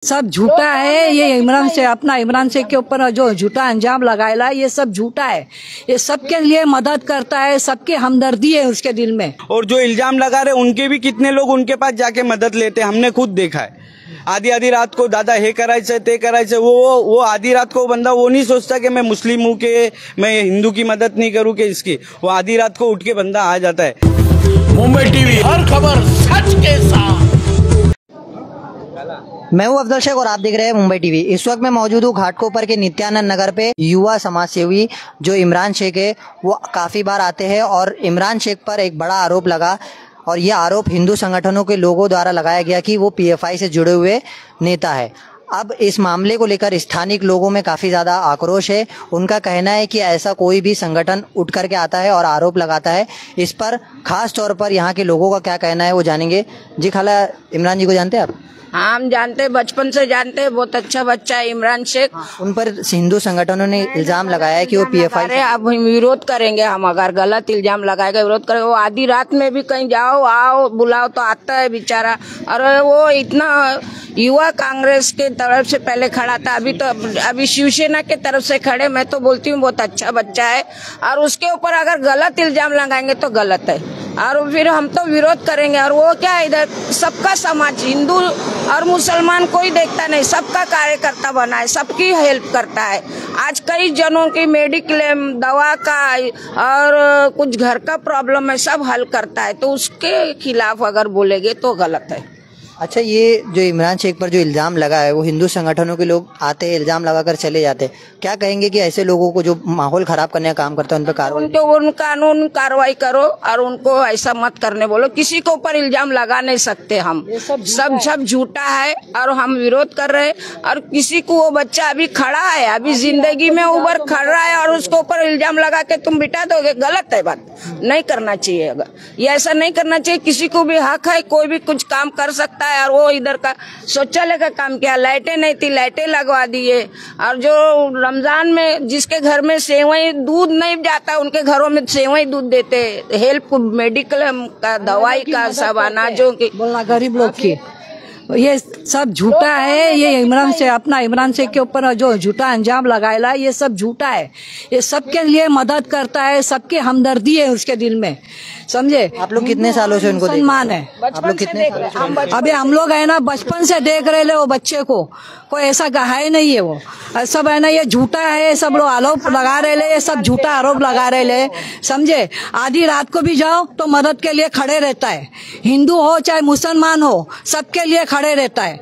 सब झूठा है। ये इमरान शेख के ऊपर जो झूठा अंजाम लगाया ये सब झूठा है। ये सबके लिए मदद करता है, सबकी हमदर्दी है उसके दिल में। और जो इल्जाम लगा रहे उनके भी कितने लोग उनके पास जाके मदद लेते, हमने खुद देखा है। आधी रात को दादा हे करायचं ते करायचं, वो आधी रात को बंदा वो नहीं सोचता कि मैं मुस्लिम हूँ के मैं हिंदू की मदद नहीं करूँ कि इसकी, वो आधी रात को उठ के बंदा आ जाता है। मुंबई टीवी, हर खबर सच के साथ। मैं हूं अफजल शेख और आप देख रहे हैं मुंबई टीवी। इस वक्त मैं मौजूद हूं घाटकोपर के नित्यानंद नगर पे। युवा समाज सेवी जो इमरान शेख है वो काफ़ी बार आते हैं और इमरान शेख पर एक बड़ा आरोप लगा और यह आरोप हिंदू संगठनों के लोगों द्वारा लगाया गया कि वो पीएफआई से जुड़े हुए नेता है। अब इस मामले को लेकर स्थानिक लोगों में काफ़ी ज़्यादा आक्रोश है। उनका कहना है कि ऐसा कोई भी संगठन उठ करके आता है और आरोप लगाता है। इस पर खास तौर पर यहाँ के लोगों का क्या कहना है वो जानेंगे। जी खाला, इमरान जी को जानते हैं आप? हाँ, हम जानते हैं, बचपन से जानते हैं। बहुत अच्छा बच्चा है इमरान शेख। उन पर हिंदू संगठनों ने इल्जाम लगाया है कि वो पीएफआई। अब विरोध करेंगे हम, अगर गलत इल्जाम लगाएगा विरोध करेंगे। वो आधी रात में भी कहीं जाओ आओ बुलाओ तो आता है बेचारा। और वो इतना युवा कांग्रेस के तरफ से पहले खड़ा था, अभी शिवसेना के तरफ से खड़े। मैं तो बोलती हूँ बहुत अच्छा बच्चा है। और उसके ऊपर अगर गलत इल्जाम लगाएंगे तो गलत है और फिर हम तो विरोध करेंगे। और वो क्या, इधर सबका समाज, हिंदू और मुसलमान कोई देखता नहीं, सबका कार्यकर्ता बना है, सबकी हेल्प करता है। आज कई जनों की मेडिक्लेम, दवा का और कुछ घर का प्रॉब्लम है, सब हल करता है। तो उसके खिलाफ अगर बोलेंगे तो गलत है। अच्छा, ये जो इमरान शेख पर जो इल्जाम लगा है वो हिंदू संगठनों के लोग आते हैं, इल्जाम लगाकर चले जाते हैं। क्या कहेंगे कि ऐसे लोगों को जो माहौल खराब करने का काम करता है उन पर कार्रवाई? उन कानून कार्रवाई करो और उनको ऐसा मत करने बोलो। किसी के ऊपर इल्जाम लगा नहीं सकते हम। सब झूठा है और हम विरोध कर रहे हैं। और किसी को, वो बच्चा अभी खड़ा है, अभी जिंदगी में उबर खड़ा है और उसके ऊपर इल्जाम लगा के तुम बिठा दोगे, गलत है। बात नहीं करना चाहिए। अगर ये ऐसा नहीं करना चाहिए। किसी को भी हक है, कोई भी कुछ काम कर सकता है। और वो इधर का शौचालय का काम किया, लाइटें नहीं थी, लाइटें लगवा दिए। और जो रमजान में जिसके घर में सेवई दूध नहीं जाता, उनके घरों में सेवई दूध देते। हेल्प मेडिकल का, दवाई का, सब अनाजों की, बोलना गरीब लोग की। ये सब झूठा है। ये इमरान शेख के ऊपर जो झूठा अंजाम लगाया ये सब झूठा है। ये सबके लिए मदद करता है, सबकी हमदर्दी है उसके दिल में, समझे? आप लोग कितने सालों से उनको सम्मान है? आप लोग कितने? अभी हम लोग है ना बचपन से देख रहे ले वो बच्चे को, कोई ऐसा कहा ही नहीं है। वो सब है ना, ये झूठा है। सब लोग आरोप लगा रहे ले, ये सब झूठा आरोप लगा रहे ले, समझे? आधी रात को भी जाओ तो मदद के लिए खड़े रहता है। हिंदू हो चाहे मुसलमान हो, सबके लिए खड़े रहता है।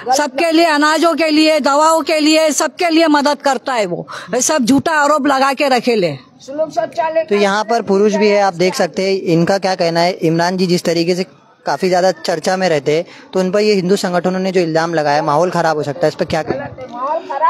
सबके लिए, अनाजों के लिए, दवाओं के लिए, सबके लिए मदद करता है। वो सब झूठा आरोप लगा के रखे ले। तो यहाँ पर पुरुष भी है, आप देख सकते हैं। इनका क्या कहना है? इमरान जी जिस तरीके से काफी ज्यादा चर्चा में रहते हैं, तो उन पर ये हिंदू संगठनों ने जो इल्जाम लगाया, माहौल खराब हो सकता है, इस पर क्या कहना है?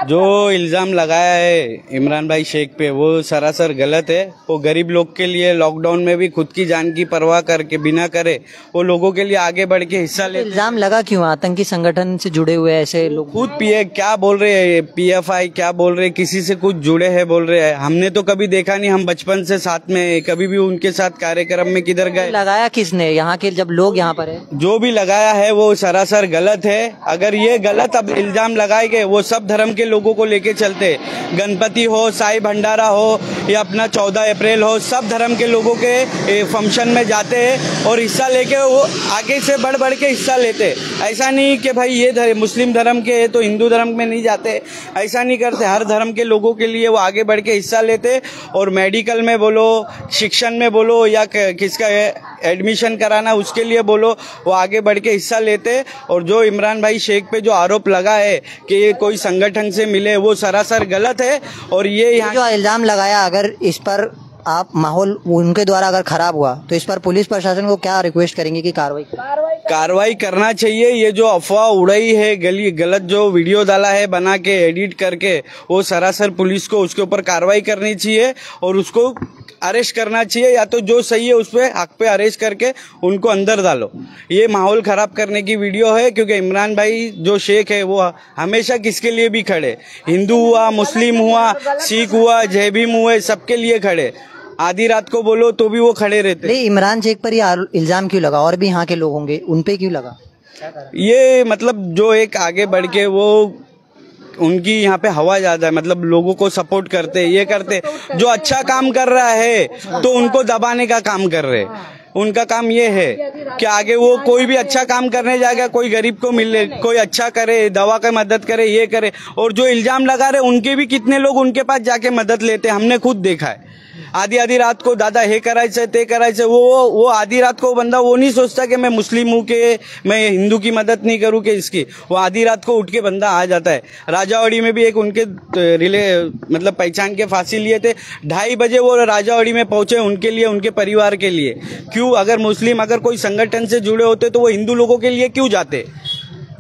जो इल्जाम लगाया है इमरान भाई शेख पे वो सरासर गलत है। वो गरीब लोग के लिए लॉकडाउन में भी खुद की जान की परवाह करके बिना करे वो लोगों के लिए आगे बढ़ के हिस्सा ले। इल्जाम लगा क्यों? आतंकी संगठन से जुड़े हुए ऐसे लोग खुद क्या बोल रहे हैं, पीएफआई क्या बोल रहे हैं, किसी से कुछ जुड़े हैं बोल रहे हैं। हमने तो कभी देखा नहीं, हम बचपन से साथ में, कभी भी उनके साथ कार्यक्रम में किधर गए। लगाया किसने? यहाँ के जब लोग यहाँ पर है, जो भी लगाया है वो सरासर गलत है। अगर ये गलत अब इल्जाम लगाए गए, वो सब धर्म के लोगों को लेके चलते, गणपति हो, साई भंडारा हो या अपना 14 अप्रैल हो, सब धर्म के लोगों के फंक्शन में जाते हैं और हिस्सा लेके वो आगे से बढ़ बढ़ के हिस्सा लेते। ऐसा नहीं कि भाई ये मुस्लिम धर्म के है तो हिंदू धर्म में नहीं जाते, ऐसा नहीं करते। हर धर्म के लोगों के लिए वो आगे बढ़ के हिस्सा लेते। और मेडिकल में बोलो, शिक्षण में बोलो या किसका एडमिशन कराना उसके लिए बोलो, वो आगे बढ़ के हिस्सा लेते। और जो इमरान भाई शेख पे जो आरोप लगा है कि ये कोई संगठन से मिले, वो सरासर गलत है। और ये यहाँ जो इल्जाम लगाया, अगर इस पर आप माहौल उनके द्वारा अगर खराब हुआ तो इस पर पुलिस प्रशासन को क्या रिक्वेस्ट करेंगे कि कार्रवाई करना चाहिए? ये जो अफवाह उड़ाई है, गलत जो वीडियो डाला है बना के एडिट करके, वो सरासर पुलिस को उसके ऊपर कार्रवाई करनी चाहिए और उसको अरेस्ट करना चाहिए। या तो जो सही है उस पर हक पे अरेस्ट करके उनको अंदर डालो। ये माहौल खराब करने की वीडियो है, क्योंकि इमरान भाई जो शेख है वो हमेशा किसके लिए भी खड़े, हिंदू हुआ, मुस्लिम हुआ, सिख हुआ, जय भीम हुए, सबके लिए खड़े। आधी रात को बोलो तो भी वो खड़े रहते। इमरान शेख पर ये इल्जाम क्यों लगा? और भी यहाँ के लोग होंगे, उन पे क्यों लगा? ये मतलब जो एक आगे बढ़ के वो उनकी यहाँ पे हवा ज्यादा है, मतलब लोगों को सपोर्ट करते, ये करते, जो अच्छा काम कर रहा है तो उनको दबाने का काम कर रहे। उनका काम ये है कि आगे वो कोई भी अच्छा काम करने जाएगा, कोई गरीब को मिले, कोई अच्छा करे, दवा का मदद करे, ये करे। और जो इल्जाम लगा रहे उनके भी कितने लोग उनके पास जाके मदद लेते, हमने खुद देखा है। आधी रात को दादा हे करायचं ते करायचं, वो आधी रात को बंदा वो नहीं सोचता कि मैं मुस्लिम हूँ कि मैं हिंदू की मदद नहीं करूँ कि इसकी, वो आधी रात को उठ के बंदा आ जाता है। राजावाड़ी में भी एक उनके मतलब पहचान के फांसी लिए थे, 2:30 बजे वो राजावाड़ी में पहुंचे उनके लिए, उनके परिवार के लिए। क्यों? अगर मुस्लिम अगर कोई संगठन से जुड़े होते तो वो हिंदू लोगों के लिए क्यों जाते?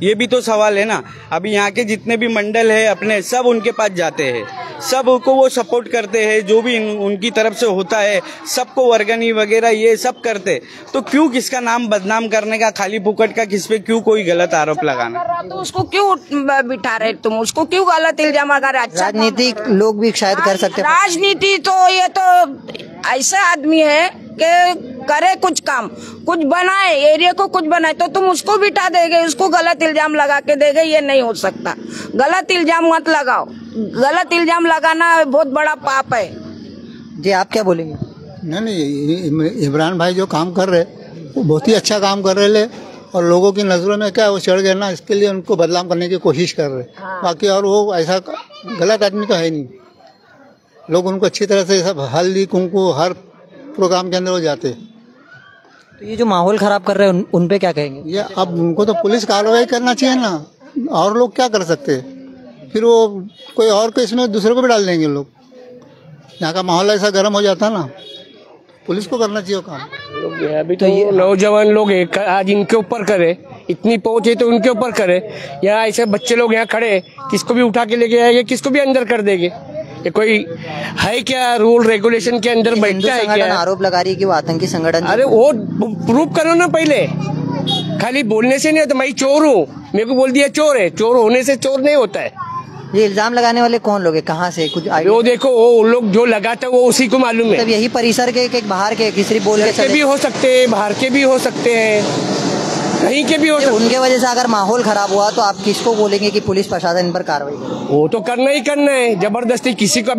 ये भी तो सवाल है ना। अभी यहाँ के जितने भी मंडल है अपने, सब उनके पास जाते हैं, सब उनको वो सपोर्ट करते हैं, जो भी उनकी तरफ से होता है सबको वर्गनी वगैरह ये सब करते। तो क्यों किसका नाम बदनाम करने का, खाली फुकट का किस पे क्यों कोई गलत आरोप लगाना? तो उसको क्यों बिठा रहे तुम? उसको क्यों गलत इल्जाम लगा रहे? अच्छा राजनीतिक लोग भी शायद कर सकते हैं। राजनीति तो ये तो ऐसा आदमी है कि करे कुछ काम, कुछ बनाए, एरिया को कुछ बनाए, तो तुम उसको बिठा देगे, उसको गलत इल्जाम लगा के देगे? ये नहीं हो सकता। गलत इल्जाम मत लगाओ, गलत इल्जाम लगाना बहुत बड़ा पाप है। जी आप क्या बोलेंगे? नहीं, इमरान भाई जो काम कर रहे वो बहुत ही अच्छा काम कर रहे, और लोगों की नजरों में क्या वो चढ़ गए ना, इसके लिए उनको बदनाम करने की कोशिश कर रहे। बाकी और वो ऐसा गलत आदमी तो है नहीं। लोग उनको अच्छी तरह से सब हल्दी कुंकू हर प्रोग्राम के अंदर वो जाते। तो ये जो माहौल खराब कर रहे हैं उन पे क्या कहेंगे? ये अब उनको तो पुलिस कार्रवाई करना चाहिए ना, और लोग क्या कर सकते हैं? फिर वो कोई और को इसमें दूसरे को भी डाल देंगे लोग। यहाँ का माहौल ऐसा गर्म हो जाता ना, पुलिस को करना चाहिए काम। अभी तो ये नौजवान लोग आज इनके ऊपर करे, इतनी पहुंच है तो उनके ऊपर करे। यहाँ ऐसे बच्चे लोग यहाँ खड़े, किसको भी उठा के लेके आएंगे, किसको भी अंदर कर देंगे। ये कोई है क्या? रूल रेगुलेशन के अंदर बैठता है क्या? आरोप लगा रही है कि वो आतंकी संगठन। अरे वो प्रूव करो ना पहले, खाली बोलने से नहीं होता। मैं चोर हूँ, मेरे को बोल दिया चोर है, चोर होने से चोर नहीं होता है। ये इल्जाम लगाने वाले कौन लोग हैं, कहाँ से? कुछ वो देखो, वो लोग जो लगाता है वो उसी को मालूम है। मतलब यही परिसर के बाहर के किसी बोल के भी हो सकते हैं, बाहर के भी हो सकते हैं, कहीं के भी हो सकते हैं। उनके वजह से अगर माहौल खराब हुआ तो आप किसको बोलेंगे कि पुलिस प्रशासन इन पर कार्रवाई करे? वो तो करना ही करना है, जबरदस्ती किसी को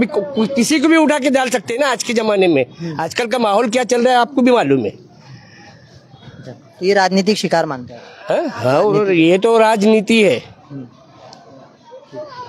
भी उठा के डाल सकते हैं ना आज के जमाने में। आजकल का माहौल क्या चल रहा है आपको भी मालूम है। ये राजनीतिक शिकार मानते हैं? हाँ, और ये तो राजनीति है।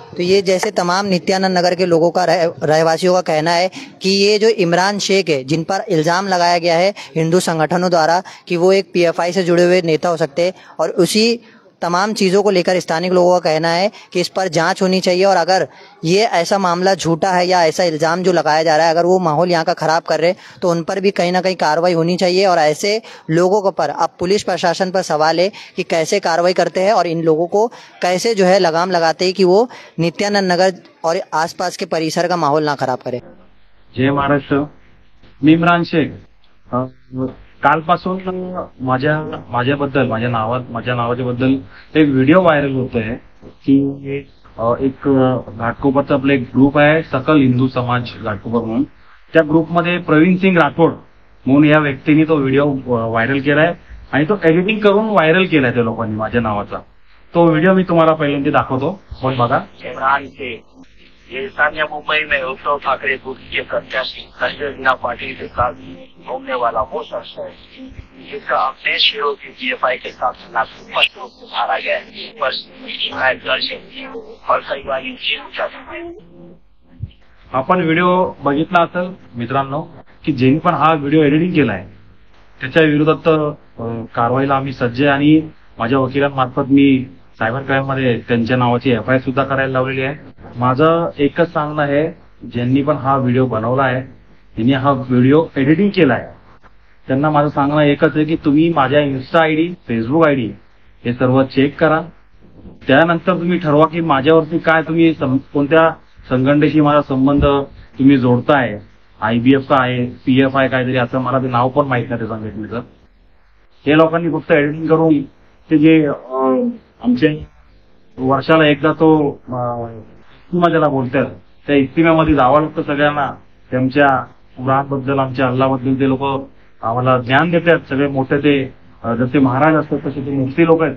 तो ये जैसे तमाम नित्यानंद नगर के लोगों का रहवासियों का कहना है कि ये जो इमरान शेख है, जिन पर इल्जाम लगाया गया है हिंदू संगठनों द्वारा कि वो एक पीएफआई से जुड़े हुए नेता हो सकते हैं, और उसी तमाम चीज़ों को लेकर स्थानिक लोगों का कहना है कि इस पर जांच होनी चाहिए, और अगर ये ऐसा मामला झूठा है या ऐसा इल्ज़ाम जो लगाया जा रहा है, अगर वो माहौल यहाँ का ख़राब कर रहे हैं तो उन पर भी कहीं ना कहीं कार्रवाई होनी चाहिए। और ऐसे लोगों के पर अब पुलिस प्रशासन पर सवाल है कि कैसे कार्रवाई करते हैं और इन लोगों को कैसे जो है लगाम लगाते हैं कि वो नित्यानंद नगर और आसपास के परिसर का माहौल ना खराब करे। जय महाराष्ट्र। मी इम्रान शेख। कालपासून माझ्याबद्दल माझ्या नावाच्याबद्दल एक व्हिडिओ व्हायरल होत आहे की एक घाटकोपरचा आपला एक ग्रुप आहे, सकल हिंदू समाज घाटकोपर म्हणून, त्या ग्रुपमध्ये प्रवीण सिंग राठोड म्हणून या व्यक्तीने तो व्हिडिओ व्हायरल केलाय आणि तो एडिटिंग करून व्हायरल केलाय त्या लोकांनी माझ्या नावाचा। तो व्हिडिओ मी तुम्हाला पहिल्यांदा दाखवतो, पण बघा। इमरान शेख ये स्थानीय मुंबई में उद्धव ठाकरे ग्रुप के प्रत्याशी संजय मीना पाटिल के साथ घूमने वाला वो शख्स है जिसका देश विरोधी पीएफआई के साथ स्पष्ट रूप से मारा गया है। बस और कई बार जेल। आपण व्हिडिओ बघितला असेल मित्रांनो की ज्यांनी पण हा व्हिडिओ एडिटिंग केलाय त्याच्या विरोधात कारवाईला आम्ही सज्ज आहे, आणि माझ्या वकिलांमार्फत मी सायबर क्राईम मध्ये त्यांच्या नावाची एफआयआर सुद्धा करायला लावलेली आहे। माझं एकच सांगणं आहे, ज्यांनी पण हा व्हिडिओ बनवला आहे, ज्यांनी हा व्हिडिओ एडिटिंग केलाय, त्यांना माझं सांगणं एकच आहे की तुम्ही माझ्या इन्स्टा आयडी, फेसबुक आयडी हे सर्व चेक करा। त्यानंतर तुम्ही ठरवा की माझ्यावरती काय तुम्ही कोणत्या संघटनेशी माझा संबंध तुम्ही जोडताय। IBF का आहे, PFI काहीतरी असं, मला ते नाव पण माहित नाही त्या संघटनेचं। हे लोकांनी फक्त एडिटिंग करून ते जे आमचे वर्षाला एकदा तो इस्तिमा ज्याला बोलतात त्या इस्तिम्यामध्ये जावं लागतं सगळ्यांना। त्यांच्या कुराणबद्दल, आमच्या अल्लाबद्दल ते लोक आम्हाला ज्ञान देतात, सगळे मोठे ते जसे महाराज असतात तसे ते मुफ्ती लोक आहेत,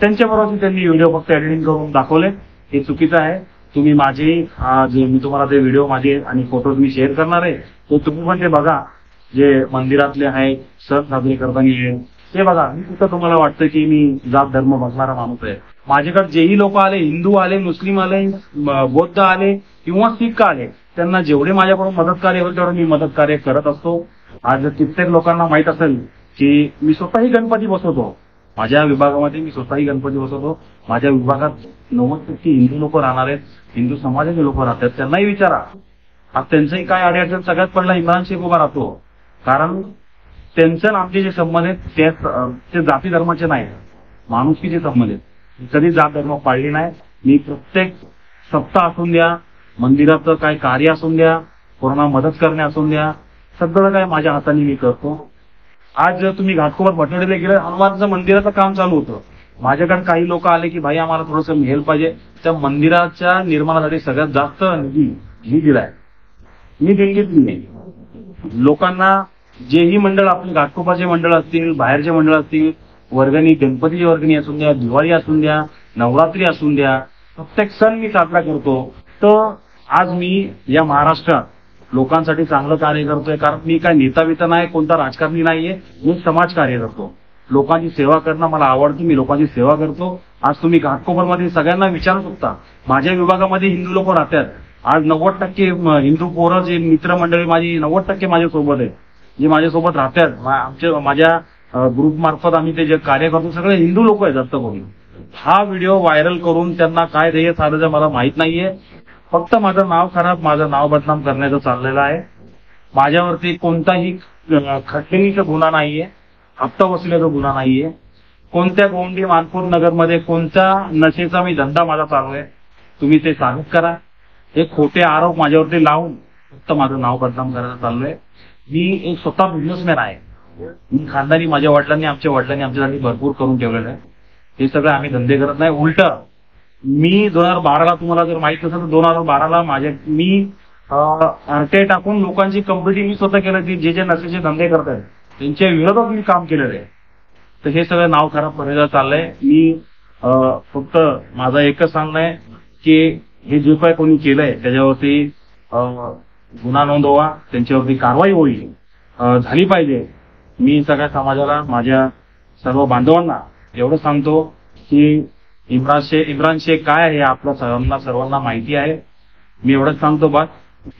त्यांच्याबरोबर त्यांनी व्हिडिओ फक्त एडिटिंग करून दाखवले. हे चुकीचं आहे. तुम्ही माझे जे मी तुम्हाला ते व्हिडिओ माझे आणि फोटोज मी शेअर करणार आहे, तो तुम्ही पण ते बघा. जे मंदिरातले आहे सण साजरे करताना ते बघा. मी सुद्धा तुम्हाला वाटतं की मी जात धर्म बघणारा माणूस आहे. माझ्याकडे जेही लोक आले, हिंदू आले, मुस्लिम आले, बौद्ध आले किंवा सिख आले, त्यांना जेवढे माझ्याकडून मदत कार्य होईल तेवढं मी मदत कार्य करत असतो. आज कित्येक लोकांना माहित असेल की मी स्वतःही गणपती बसवतो. माझ्या विभागामध्ये मी स्वतःही गणपती बसवतो. माझ्या विभागात 90% हिंदू लोक राहणार आहेत, हिंदू समाजाचे लोक राहतात. त्यांनाही विचारा. आज त्यांचंही काय अडचण सगळ्यात पहिला इम्रान शेख उभा राहतो. कारण त्यांचं आमचे जे संबंध आहेत ते जाती धर्माचे नाही, माणुसकीचे संबंध आहेत. कधी जात धर्म पाळली नाही. मी प्रत्येक सप्ताह असून द्या, मंदिराचं काय कार्य असून द्या, कोरोना मदत करणे असून द्या, सगळं काय माझ्या हाताने मी करतो. आज तुम्ही घाटकोपर भटवडीला गेले, हनुमानचं मंदिराचं काम चालू होतं. माझ्याकडे काही लोक आले की भाई आम्हाला थोडंसं हेल्प पाहिजे. त्या मंदिराच्या निर्माणासाठी सगळ्यात जास्त निधी मी दिलाय. मी देणगी नाही लोकांना. जेही मंडळ आपले घाटकोपरचे मंडळ असतील, बाहेरचे मंडळ असतील, वर्गणी, गणपतीची वर्गणी असून द्या, दिवाळी असून द्या, नवरात्री असून द्या, प्रत्येक सण मी साजरा करतो. तर आज मी या महाराष्ट्रात लोकांसाठी चांगलं कार्य करतोय. कारण मी काय नेता बिता नाही, कोणता राजकारणी नाहीये. मी समाज कार्य करतो. लोकांची सेवा करणं मला आवडतं. मी लोकांची सेवा करतो. आज तुम्ही घाटकोपरमध्ये सगळ्यांना विचारू शकता. माझ्या विभागामध्ये हिंदू लोक राहतात. आज 90% हिंदू पोरं जे मित्रमंडळी माझी 90% माझ्यासोबत आहे, जे माझ्यासोबत राहतात. माझ्या ग्रुप मार्फत आम्ही ते जे कार्य करतो सगळे हिंदू लोक आहेत जास्त करून. हा व्हिडिओ व्हायरल करून त्यांना काय ध्येय साधायचं मला माहित नाहीये. फक्त माझं नाव खराब, माझं नाव बदनाम करण्याचं चाललेलं आहे. माझ्यावरती कोणताही खटणीचा गुन्हा नाहीये, हप्ता वसुलीचा गुन्हा नाहीये. कोणत्या गोंडी मानपूर नगरमध्ये कोणत्या नशेचा मी धंदा माझा चालू आहे तुम्ही ते साबित करा. हे खोटे आरोप माझ्यावरती लावून फक्त माझं नाव बदनाम करायचं चाललंय. मी एक स्वतः बिझनेसमॅन आहे. मी खानदानी, माझ्या वडिलांनी आमच्यासाठी भरपूर करून ठेवलेलं आहे. हे सगळं आम्ही धंदे करत नाही. उलट मी 2012ला, तुम्हाला जर माहित असेल तर 2012ला मी आरटीआय टाकून लोकांची कंप्लेंट मी स्वतः केलं की जे नशेचे धंदे करतात त्यांच्या विरोधात मी काम केलेलं आहे. तर हे सगळं नाव खराब करायचं चाललंय. मी फक्त माझं एकच सांगणं आहे की हे जे काय कोणी केलंय त्याच्यावरती गुन्हा नोंदवा, त्यांच्यावरती कारवाई होईल, झाली पाहिजे. मी सगळ्या समाजाला, माझ्या सर्व बांधवांना एवढं सांगतो की इम्रान शेख काय आहे आपल्या सर्वांना माहिती आहे. मी एवढंच सांगतो बस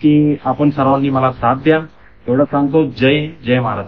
की आपण सर्वांनी मला साथ द्या. एवढं सांगतो. जय महाराज.